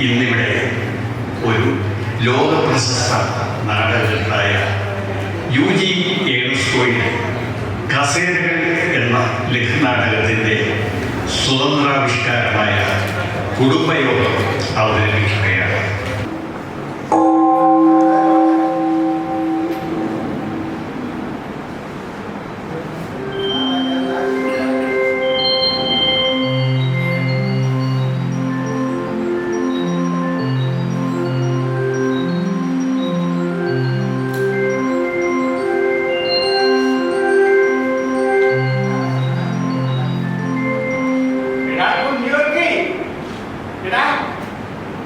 ഇന്നിവിടെ ഒരു ലോകപ്രശസ്ത നാടകകൃത്തായ UG ഏണസ്റ്റോയുടെ കസേരകൾ എന്ന ലഘുനാടകത്തിൻ്റെ സ്വതന്ത്രാവിഷ്കാരമായ കുടുംബയോഗം അവതരിപ്പിക്കുകയാണ്.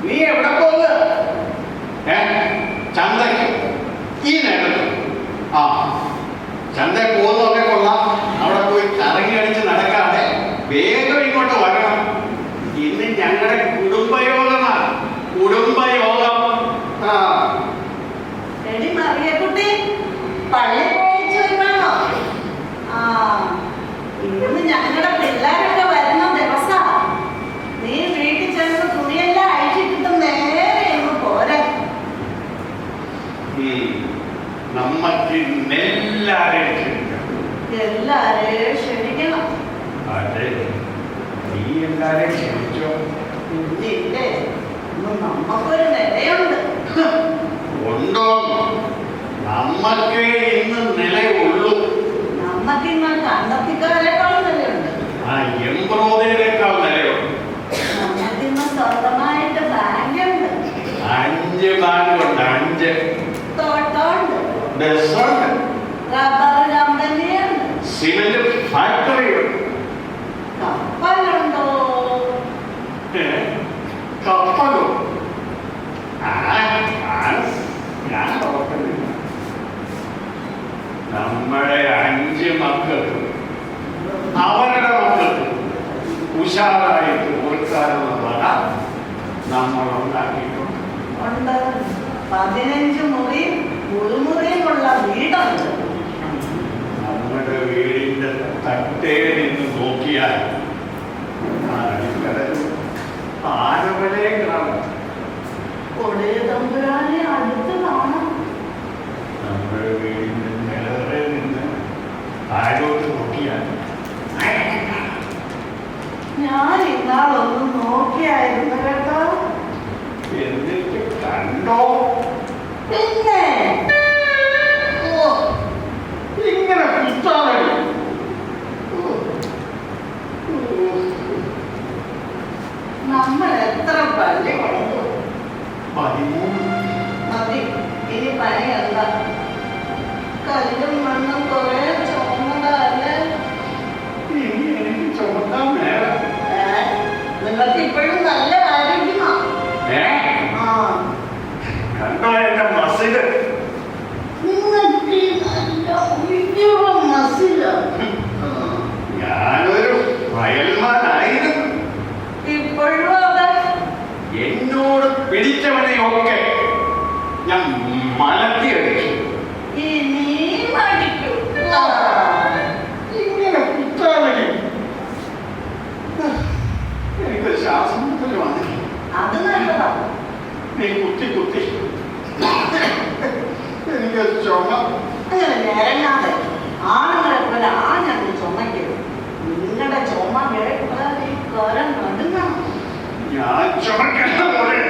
നീ എവിടെ പോകുന്നത്? ചന്തയ്ക്ക് ഈ നേരത്ത്? ആ, ചന്തയിൽ പോകുന്നതൊക്കെ കൊള്ളാം. അവിടെ പോയി കറങ്ങി അടിച്ച് നടക്കാതെ വേഗം ഇങ്ങോട്ട് വരണം. ഇന്ന് ഞങ്ങളുടെ കുടുംബയോഗമാണ്. കുടുംബയോഗം. ഇന്ന് ഞങ്ങളുടെ പിള്ളേരൊക്കെ വരുന്ന ദിവസാ. നീ വീട്ടിൽ ചെന്ന് തുണിയെല്ലാം അഴിച്ചിട്ടിട്ട് നേരെ ഇന്ന് പോരാ. നമ്മക്ക് എല്ലാരെയും ക്ഷണിക്കണം. അതെ, നീ എല്ലാരെയും ക്ഷണിച്ചോ? ഇല്ലേ, നമ്മക്കൊരു നിലയുണ്ട്. ഉണ്ടോ? നമ്മക്കേ ഇന്ന് നിലയുള്ളൂ. നമ്മക്കിന്ന് കണ്ടത്തിക്കാരേക്കാളും നിലയുണ്ട്. ആ എംബ്രോയിഡറിയേക്കാൾ നിലയുണ്ട്. നമ്മക്കിന്ന് സ്വന്തമായിട്ട് ബാങ്കുണ്ട്. 5 ബാങ്കുണ്ട്. 5 തോട്ടമുണ്ട്. ബസ്സുണ്ട്. റബ്ബർ കമ്പനിയുണ്ട്. സിമന്റ് ഫാക്ടറിയുണ്ട്. കപ്പലുണ്ടോ? കപ്പലോ? ഞാൻ ഓർക്കുന്നില്ല. നമ്മുടെ 5 മക്കൾക്ക് അവരുടെ മക്കൾക്ക് ഉഷാറായിട്ട് കൊടുക്കാനുള്ള വക നമ്മൾ ഉണ്ടാക്കിയിട്ടുണ്ട്. 15 മുറിയും മുഴുമുറിയുമുള്ള വീടുണ്ട്. നമ്മുടെ വീടിന്റെ തട്ടേ നിന്ന് നോക്കിയാൽ ആനവരെ കാണും. ഒരേ തമ്പുരാനെ അടുത്ത് കാണാം. നമ്മുടെ വീടിന്റെ നിലവരെ നിന്ന് താഴോട്ട് നോക്കിയാൽ ഞാൻ ഇന്നാളൊന്ന് നോക്കിയായിരുന്നു കേട്ടോ. എന്നിട്ട് കണ്ടോ? പിന്നെ ഇങ്ങനെ കുത്താതെ നമ്മൾ എത്ര പള്ളി വളർന്നു. 13 മതി, ഇനി പണിയല്ല. കല്ലും മണ്ണും കുറെ ചുമന്നതല്ലേ? ഇനി എനിക്ക് ചുമക്കാൻ മേല. നിങ്ങൾക്ക് ഇപ്പോഴും നല്ല ആരോഗ്യമാ. കണ്ടോ എന്റെ മസില്? നിങ്ങൾക്ക് നല്ല മസില. ഞാനൊരു വയൽമാനായിരുന്നു. ഇപ്പോഴും അതെ. എന്നോട് പിടിച്ചവനെയൊക്കെ ഞാൻ മലത്തി അടിച്ചു. ഇനി മടിക്കൂ. ഇങ്ങനെ കുത്താതെ എനിക്ക് ശ്വാസം മുട്ടല് വന്നില്ല. അത് നല്ലതാണ്. നീ കുത്തി കുത്തി എനിക്ക് ചുമ. അങ്ങനെ നേരങ്ങാതെ ആണുങ്ങളെ പോലെ ആഞ്ഞാണ് ചുമക്കരുത്. നിങ്ങളുടെ ചുമ കേട്ടാൽ ഈ കരം നടുങ്ങണം. ഞാൻ ചുമക്കുന്ന പോലെ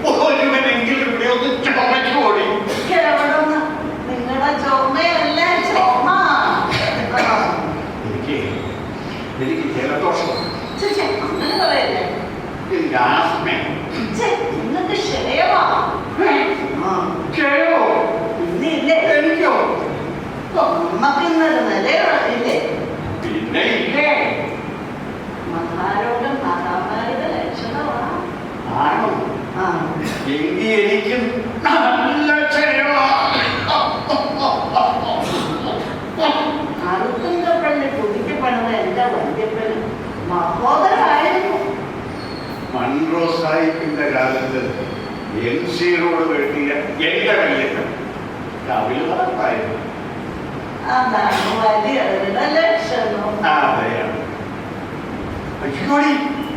ഒരുവനെങ്കിലും ഇവിടെ ഒന്ന് ചുമച്ചു ഓടി. എവിടുന്ന്? നിങ്ങളുടെ ചുമയല്ല ചുമ. എനിക്ക് ജലദോഷം. അങ്ങനെ പറയല്ലേ. എനിക്ക് ആസ്മ. നിങ്ങൾക്ക് ക്ഷയമാ. ക്ഷയോ? ഇന്നില്ലേ? എനിക്കോ? നമ്മക്കിന്നൊരു നിലയില്ലേ? പിന്നെ ഇല്ലേ? മഹാരോഗം മഹാമാരിയുടെ ലക്ഷണമാണ്. ആണോ? എങ്കിൽ എനിക്കും നല്ല ക്ഷയമാണ്. അറുത്തുങ്കപ്പള്ളി പുതുക്കി പണിത എന്റെ വല്യപ്പന് മഹോദരായിരുന്നു. മൺറോ സാഹിബിന്റെ കാലത്ത് MC റോഡ് വെട്ടിയ എന്റെ വല്യപ്പൻ കവിൽ വളർത്തായിരുന്നു. അതാണ് വലിയവരുടെ ലക്ഷണം. അതെയാണ്. അയ്യോടി,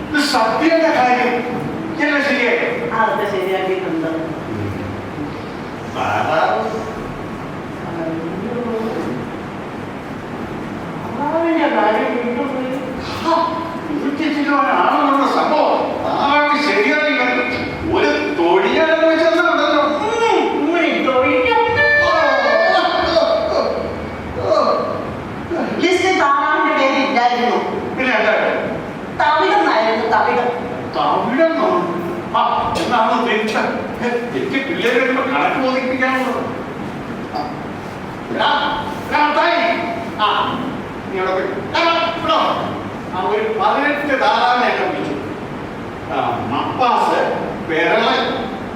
ഇത് സത്യന്റെ കാര്യം. എല്ലാം ശരിയായി. താറാവ് അവന്റെ കാര്യം വിട്ടുപോയി. 100 കിലോനാണെന്നുള്ള സംഭവം താറാവ് ശരിയായി ഒരു തൊഴിയാണെന്ന് വെച്ചെന്നുണ്ടല്ലോ. ലിസ്റ്റിൽ താറാവിന്റെ പേര് ഇല്ലായിരുന്നു. പിന്നെ എന്തായാലും തവിടെന്നായിരുന്നു. തവിടം. തമിഴെന്നോ? ആ എന്നാണ് തിരിച്ച എനിക്ക് പിള്ളേരെ കണക്ക് ബോധിപ്പിക്കാനുള്ളത്. ഒരു 18 താറാവിനെ കമ്പിച്ചു. മപ്പാസ്, വിരള്,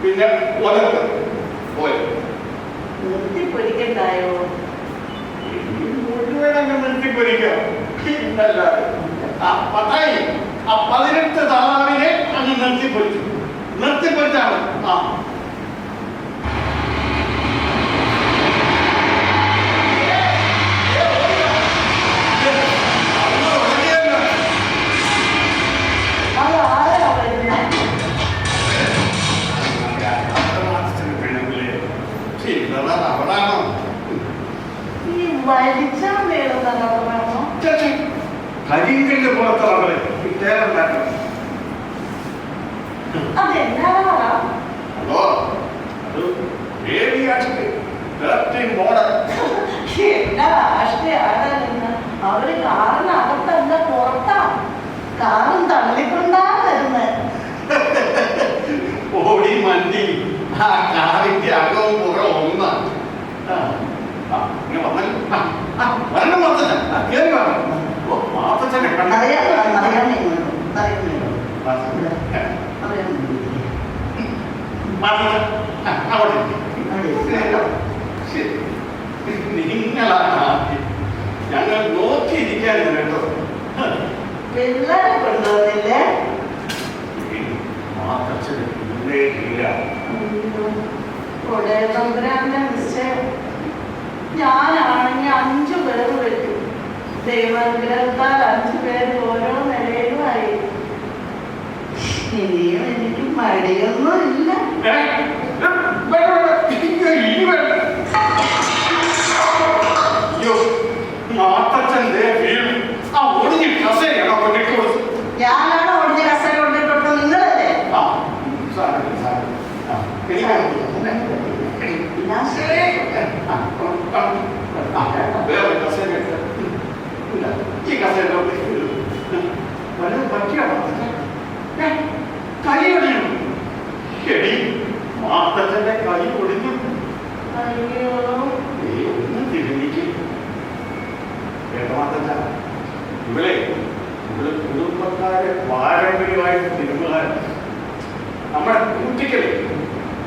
പിന്നെ ഒലത്ത് പോലെ നിർത്തിപ്പൊരിക്കണ്ടായോ? മുഴുവനങ്ങ് നിർത്തിപ്പൊരിക്കാം. പിന്നല്ലാതെ 18 താറാവിനെ അങ്ങ് നിർത്തിപ്പൊരിച്ചു. നിർത്തിപ്പൊരിച്ചാണ്. അവളാണോ ഈ വലിച്ചാൻ വേണമെന്നോ? കരിങ്കല്ല് പുറത്തുള്ളവരെ കിട്ടേറുണ്ടാക്കണം. അതെന്നാ? അതോ അത് മോഡൽ എന്നാ രാഷ്ട്രീയാണ്? അവര് കാറിനകത്തല്ല പുറത്താ. കാറും തള്ളിക്കൊണ്ടാ വരുന്നത്. ഓടി മണ്ടി ആ കാറിന്റെ അകവും പുറവും ഒന്നാണ്. വരണം മാത്തച്ഛൻ. കേറി വേണം. മാത്തച്ഛനെ നിങ്ങളാണ് ഞങ്ങൾ നോക്കിയിരിക്കാനും കേട്ടോ. പിള്ളേരെ കൊണ്ടുവന്നില്ലേ? മാത്തച്ഛന് ഇല്ലേ ഇല്ല. തമ്പുരാന്റെ നിശ്ചയം. ഞാനാണെങ്കിൽ 5 പേര് പറ്റും. ദൈവാനുഗ്രഹത്താൽ 5 പേര് ഓരോ നിലയിലുമായി. ഇനിയും എനിക്ക് മടിയൊന്നും ഇല്ല. ഞാനാണ് ഒടിഞ്ഞ കസേര കൊണ്ടിട്ടോട്ട് നിങ്ങളല്ലേ? കൈ ഒടിഞ്ഞു. എടി മാത്തച്ഛന്റെ കൈ ഒടിഞ്ഞു. അയ്യോ, ഒന്ന് തിരിഞ്ഞിക്ക്. മാത്തച്ഛ ഇവിടെ കുടുംബക്കാരെ പാരമ്പര്യമായിട്ട് തിരുമുകാരൻ. നമ്മുടെ കുട്ടികളെ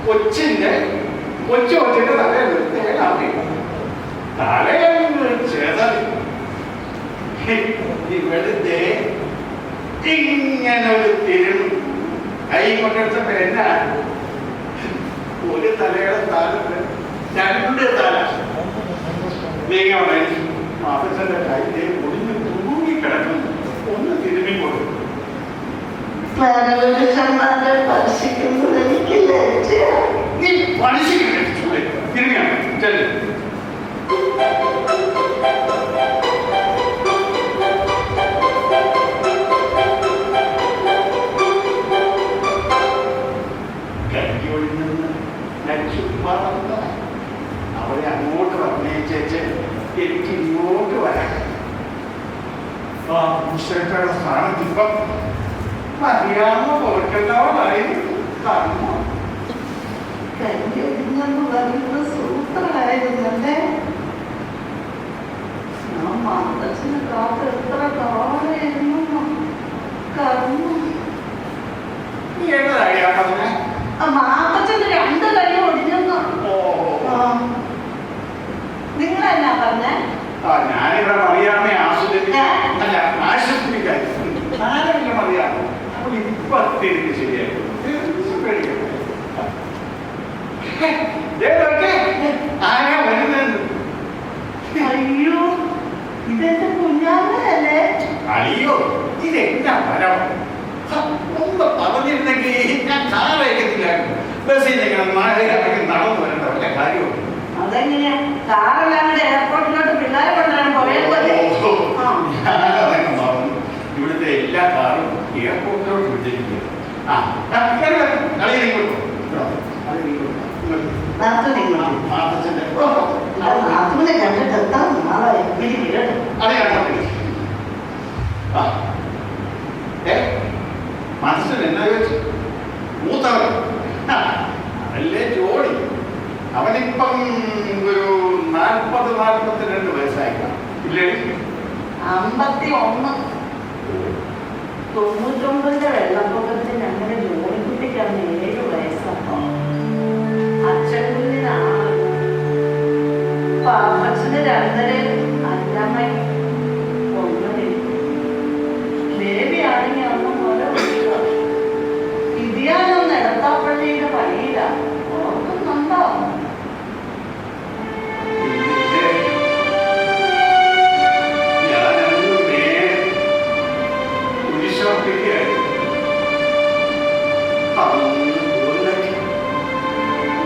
കൊച്ചിന്റെ തലയെന്ന് ചേതൽ ഇവിടുത്തെ ഇങ്ങനെ ഒരു തിരുമു കൈ കൊണ്ടെടുത്തപ്പോ എന്നാ ഒരു തലയുടെ സ്ഥാനത്ത് 2 തല നീങ്ങാൻ മാതൃന്റെ കൈ ഒടിഞ്ഞ് തൂങ്ങിക്കിടക്കുന്നു. ഒന്ന് തിരുമ്മി കൊടുക്കും. സ്പർശിക്കുന്നത് എനിക്ക് ലജ്ജയാണ്. നീ പണിശിക്കില്ലേ തിരുമ്മിയാണ് ചെല്ലു. കൈയൊഴിൽ നിന്ന് ലക്ഷ്യപ്പാടുന്ന അവരെ അങ്ങോട്ട് പറഞ്ഞേച്ചേച്ച് എനിക്ക് ഇങ്ങോട്ട് വരാം. മുസ്ലിങ്ങളുടെ സ്ഥാനത്ത് ഇപ്പം അറിയാവുന്ന പോർക്കെല്ലാവരായി കാണുന്നു. കൈയൊഴിഞ്ഞെന്ന് പറയുന്നത് സൂത്രമായിരുന്നല്ലേ? ഞാൻ മാതച്ഛന് കാത്ത് എത്ര കാലായിരുന്നു കർമ്മം. മാതച്ഛന് 2 കൈ ഒടിഞ്ഞെന്ന്. നിങ്ങളെന്നാ പറഞ്ഞേ? ഞാനിവിടെ അറിയാമേ ആസ്വദിക്കാൻ ആശുപത്രിക്കാരി ആരെങ്കിലും അറിയാമോ? അപ്പോൾ ഇപ്പൊ തിരിഞ്ഞ് ശരിയായി ആരാ വരുന്നത്? അയ്യോ, ഇതെന്റെ കുഞ്ഞാമല്ലേ? അയ്യോ, ഇതെന്താ വരം? ഒന്ന് പറഞ്ഞിരുന്നെങ്കിൽ ഞാൻ കാറയക്കത്തില്ലായിരുന്നു. ബസ്സിൽ നിങ്ങൾ 4 നടന്നു വരേണ്ട വല്ല കാര്യമുണ്ട്. അതെങ്ങനെയാ? കാറല്ലാണ്ട് എയർപോർട്ടിലോട്ട് പിള്ളേരെ കൊണ്ടുവരാൻ പോയല്ലേ? ഞാനതൊക്കെ മറന്നു. ഇവിടുത്തെ എല്ലാ കാറും എയർപോർട്ടിലോട്ട് വിട്ടിരിക്കുക. നാത്തുവിനെ കണ്ടിട്ട് എത്താൻ നാളെ മനസ്സിൽ എന്നാ ചോദിച്ചു? മൂത്തവൻ അതല്ലേ ജോഡി. അവനിപ്പം ഒരു 40-42 വയസ്സായിക്കാം. ഇല്ലേ? 51. 99 വെള്ളപ്പൊക്കത്തിൽ ഞങ്ങളുടെ ജോലിക്കുട്ടിക്കാണ് 7 വയസ്സാണ്. അച്ഛൻ കുഞ്ഞിന് 6, പാപ്പച്ചന് 2, അന്നമ്മ 1. ബേബി ആണെങ്കിൽ അന്ന് പോലെ ഇതിയാനൊന്ന് എടത്താപ്പള്ളിയുടെ പണിയിലാണ്. ഓർക്കുന്നുണ്ടോ?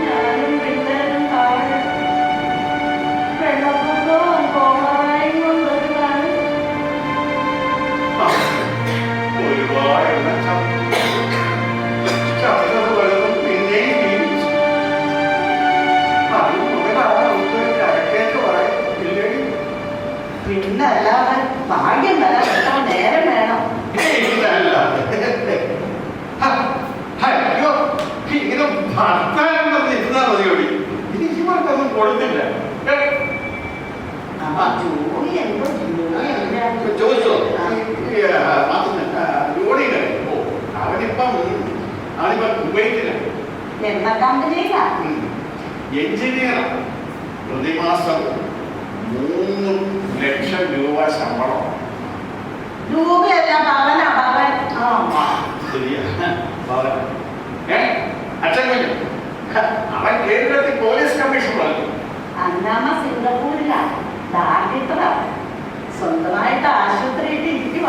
ഞാനും പിള്ളേരും താഴെ വെള്ളപ്പൊക്കവും കോളറായും കൊണ്ടൊരു കാലം. പിന്നല്ലാതെ ഭാഗ്യം വരാൻ എത്ര നേരം വേണം? അയ്യോ, ഇങ്ങനെ ഭർത്താനം പറഞ്ഞിരുന്നാ മതിയോടി. ഇവർക്കൊന്നും കൊടുത്തില്ല. ജോലി എന്തോ ചോദിച്ചോ? ജോലിയില്ല. അവനിപ്പം കുവൈറ്റില്ല. എണ്ണ കമ്പനിയിലാ എഞ്ചിനീയറാണ്. പ്രതിമാസം 3 ലക്ഷം രൂപ ശമ്പളം. രൂപയല്ല പവനാ പവൻ. ശരിയാ, അച്ഛൻ കുഞ്ഞു അവൻ കേരളത്തിൽ പോലീസ് കമ്മീഷണറാണ്. അന്നമ്മ സിംഗപ്പൂരിലാ ഡാക്ടറാ. സ്വന്തമായിട്ട് ആശുപത്രിയിട്ട് ഇരിക്കുക.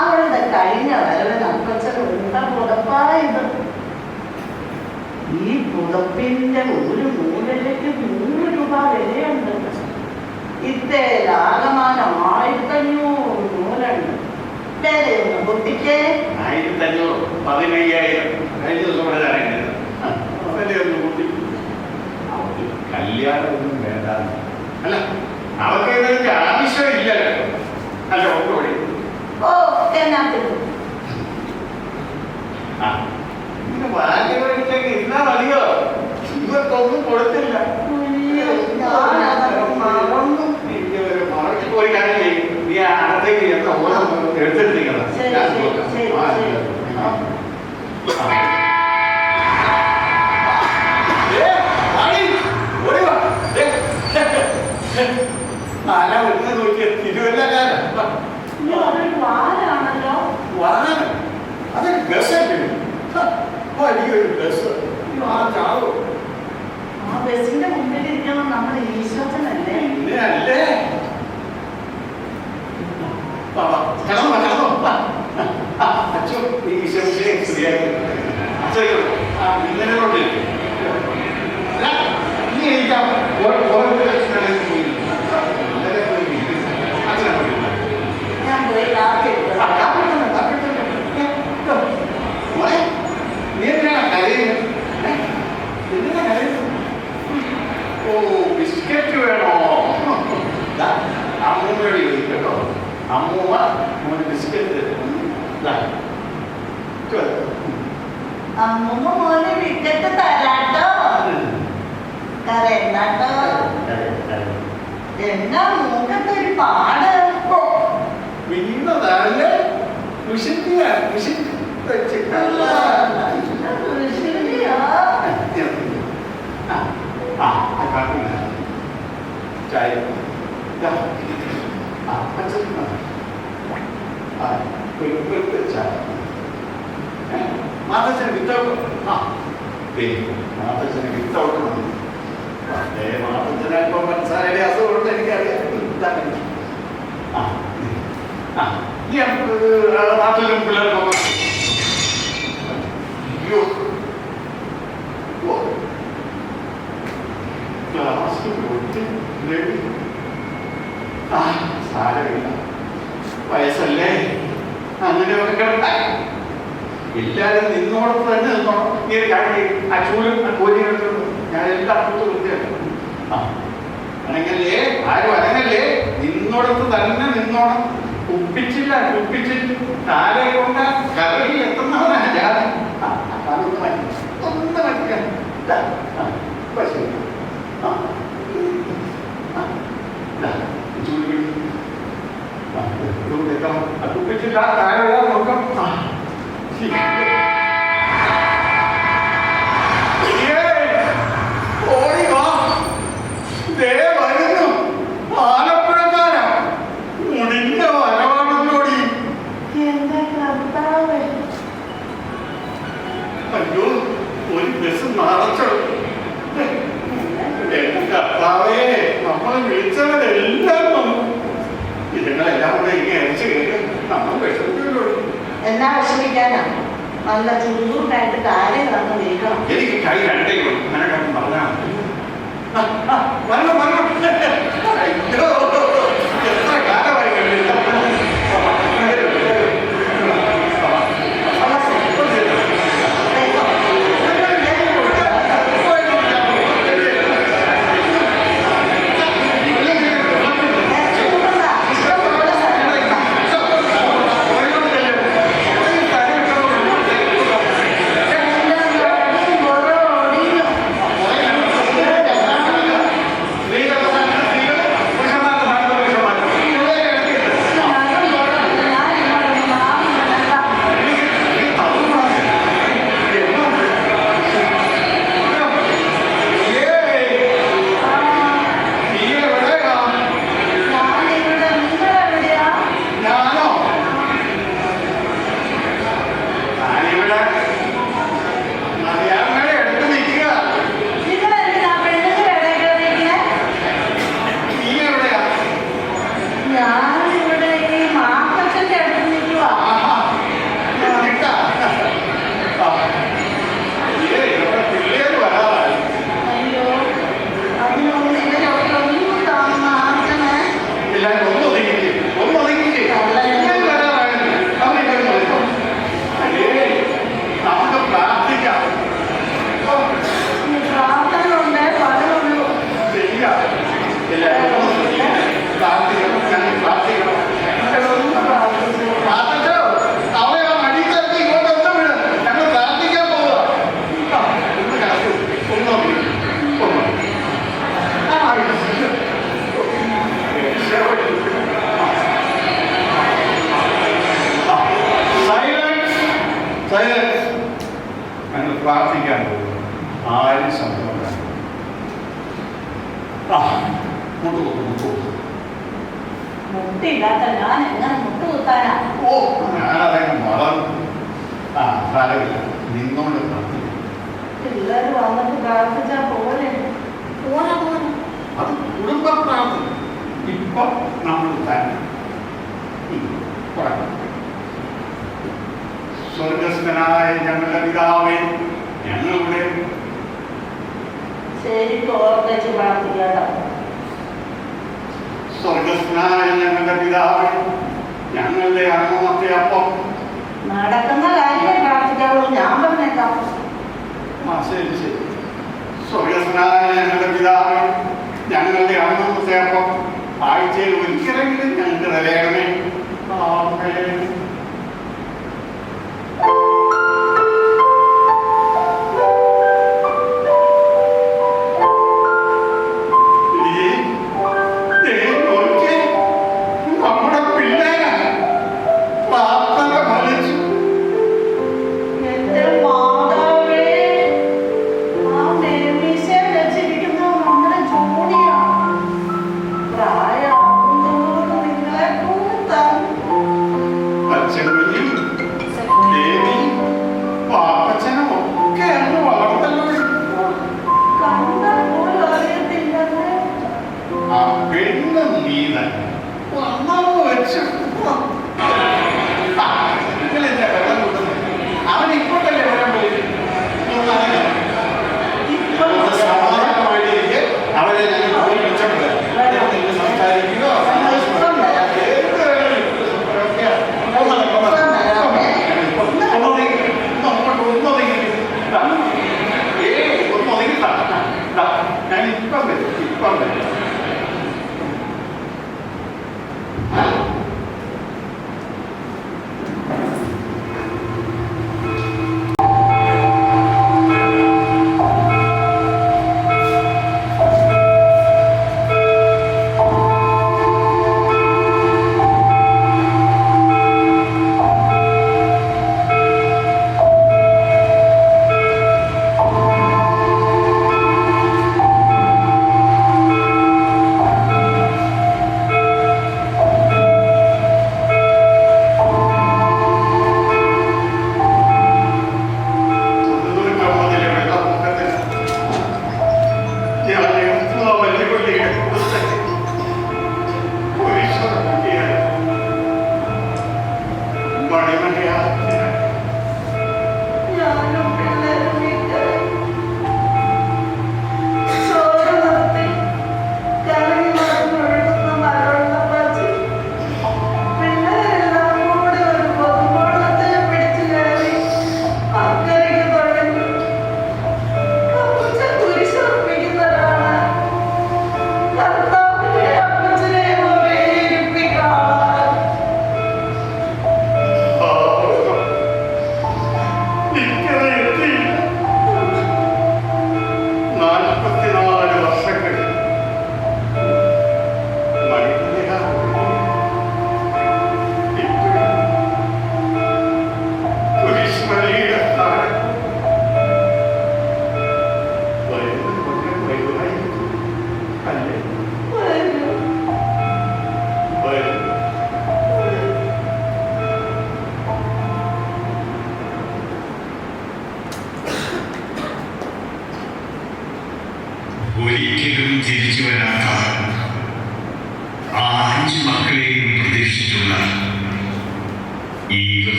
അവളുടെ കഴിഞ്ഞ വരവിന് അപ്പച്ചൻ എന്താ പുതപ്പായത്? ഈ പുതപ്പിന്റെ ഒരു നൂലിലേക്ക് 100 രൂപ വിലയുണ്ട്. ഇത്തേലാകമാനം 1500 നൂലുണ്ട്. വിലയൊന്ന് കുട്ടിക്ക് 1500, 15,000 കഴിഞ്ഞ ദിവസം ഇവിടെ വിലയൊന്ന് കൂട്ടി. അവർക്ക് കല്യാണമൊന്നും വേണ്ട. അല്ല, അവർക്ക് ഇതിന്റെ ആവശ്യമില്ലല്ലോ. അല്ല, ഒന്നുകൂടി ഓ എന്നാ ഇങ്ങനെ വാങ്ങിയവരിലേക്ക് ഇരുന്നാ മതിയോ? ഇവർക്കൊന്നും കൊടുത്തില്ല. ഒരു കാര്യം ചെയ്യും, നീ അകത്തേക്ക് എന്ന ഓരോ എടുത്തെത്തിക്കണം. അല വരുന്ന നോക്കിയ തിരുവല്ലക്കാരല്ലോ. അതൊരു ബസ്സല്ലേ? വലിയൊരു ബസ്. ആ ബസിന്റെ മുമ്പിൽ ഇരിക്കണം നമ്മുടെ ഈശ്വരനല്ലേ? അല്ലേ? അച്ഛൻ ശരിയാക്കി ഇങ്ങനെയുണ്ട്. നീ എനിക്കാം ഞാൻ പോയി കാപ്പി നീ എന്തിനാണ് കരയുന്നത്? എന്തിനാ കരയുന്നത്? ഓ, ബിസ്ക്കറ്റ് വേണോ? അമ്മൂമ്മയോട് ചോദിക്കട്ടോ. അമ്മൂമ്മ മോന് ബിസ്ക്കറ്റ് അമ്മൂമ്മ മോനെ വിക്കറ്റ് തരാട്ടോ. കരയണ്ടാട്ടോ. എന്നാ മൂക്കത്തെ ഒരു പാട് വീണതല്ലേ? കുശിന്തിയാ കുശിന്തി ചായ മാതച്ചന് വിത്തൗട്ട്. മാതച്ചന് വിത്തൗട്ട് മതി. മാതച്ചന് അല്പം മനസ്സാരയുടെ അസുഖമുണ്ട്, എനിക്കറിയാം. ഈ നാട്ടിലും പിള്ളേർക്കൊക്കെ അയ്യോ ദേവി ആ സാരമില്ല, വയസ്സല്ലേ, അങ്ങനെയൊക്കെ കിടക്കാൻ എല്ലാവരും നിന്നോടത്ത് തന്നെ നിന്നോണം. നീ കാട്ടി ആ ചൂലും ആ കോരിയും എടുത്തോളൂ, ഞാൻ എല്ലാം അപ്പുറത്ത് വൃത്തിയാക്കും. ആ അനങ്ങല്ലേ, ആരും അനങ്ങല്ലേ, നിന്നോടത്ത് തന്നെ നിന്നോണം. കുപ്പിച്ചില്ല, കുപ്പിച്ചിട്ട് കാലെ കൊണ്ട് കറയിൽ എത്തുന്നവനാ ഞാൻ. അതൊന്ന് മാറ്റി, ഒന്ന് മാറ്റിക്കാൻ പശു കുപ്പിച്ചില്ല, കാലുള്ള നോക്കാം. ഓടി വാ, ദേ വരുന്നു ആലപ്പുഴക്കാരാ, മുടിന്റെ വരവാണെന്നോടി. എന്റെ കർത്താവേ, അയ്യോ, ഒരു ബസ് നിറച്ചു. എന്റെ കർത്താവേ, നമ്മളെ വിളിച്ചവരെല്ലാം വന്നു. ഇതുങ്ങളെല്ലാം കൂടെ ഇങ്ങനെ അരിച്ചു കയറി നമ്മൾ വിഷമിക്കുള്ളൂ. എന്നാ വിഷമിക്കാനാ? നല്ല ചുരുട്ടായിട്ട് കാര്യം നടന്ന് നീക്കണം. എനിക്ക് കൈ രണ്ടേ ഉള്ളൂ, നിനക്കൊന്നും പറഞ്ഞാൽ വരണം വരണം. അയ്യോ, എത്ര കാലമായി കണ്ടില്ല. ഞങ്ങൾ പ്രാർത്ഥിക്കാൻ പോകും. ആരും സംഭവം മുട്ടില്ലാത്ത ഞാൻ എങ്ങനെ മുട്ടുകുത്താനാ? ഓ, ഞാനതങ്ങ് വളർന്നു. ആ സാരമില്ല, നിന്നോണ്ട് പ്രാർത്ഥിക്കും. പിള്ളേര് വന്നിട്ട് പ്രാർത്ഥിച്ചാ പോലെ പോനെ പോനെ. അത് കുടുംബ പ്രാർത്ഥന. ഇപ്പൊ നമ്മൾ തന്നെ സ്വർഗസ്ഥനായ ഞങ്ങളുടെ പിതാവേ, ഞങ്ങളുടെ ശരിക്കും ഓർമ്മിച്ച് പ്രാർത്ഥിക്കാട്ടോ. സ്വർഗസ്ഥനായ ഞങ്ങളുടെ പിതാവേ, ഞങ്ങളുടെ അന്നത്തെ അപ്പം. നടക്കുന്ന കാര്യം പ്രാർത്ഥിക്കാവുള്ളൂ, ഞാൻ പറഞ്ഞേക്കാം. ആ ശരി ശരി. സ്വർഗസ്ഥനായ ഞങ്ങളുടെ പിതാവേ, ഞങ്ങളുടെ അന്നത്തെ അപ്പം ആഴ്ചയിൽ ഒരിക്കലെങ്കിലും ഞങ്ങൾക്ക് തരയണമേ. ആമേൻ.